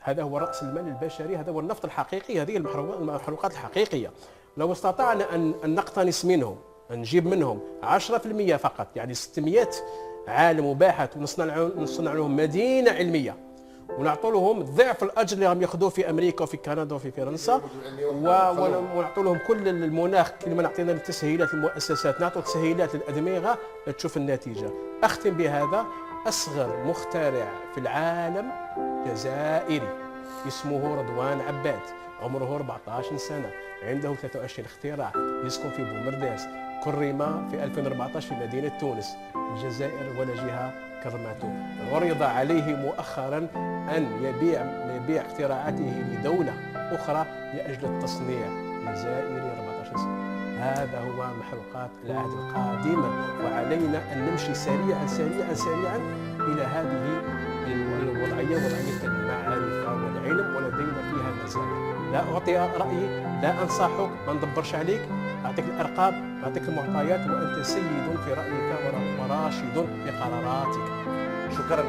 هذا هو رأس المال البشري، هذا هو النفط الحقيقي، هذه المحروقات الحقيقية. لو استطعنا أن نقتنص منهم، أن نجيب منهم 10% فقط، يعني 600 عالم وباحث، ونصنع لهم مدينة علمية، ونعطوا لهم ضعف الأجر اللي هم ياخذوه في أمريكا وفي كندا وفي فرنسا، ونعطوا لهم كل المناخ كما نعطينا التسهيلات للمؤسسات، نعطوا تسهيلات للأدمغة، تشوف النتيجة. أختم بهذا: أصغر مخترع في العالم جزائري اسمه رضوان عباد، عمره 14 سنة، عنده 23 اختراع، يسكن في بومرداس، كرم في 2014 في مدينة تونس. الجزائر ولا جهة كرمته. عرض عليه مؤخرا أن يبيع اختراعاته لدولة أخرى لأجل التصنيع. الجزائري 14 سنة. هذا هو محروقات العهد القادم، وعلينا أن نمشي سريعا سريعا سريعا إلى هذه الوضعية، وضعية المعرفة والعلم، ولدينا فيها مزايا. لا أعطي رأيي، لا أنصحك، ما ندبرش عليك، أعطيك الأرقام، أعطيك المعطيات، وأنت سيد في رأيك وراشد في قراراتك. شكرا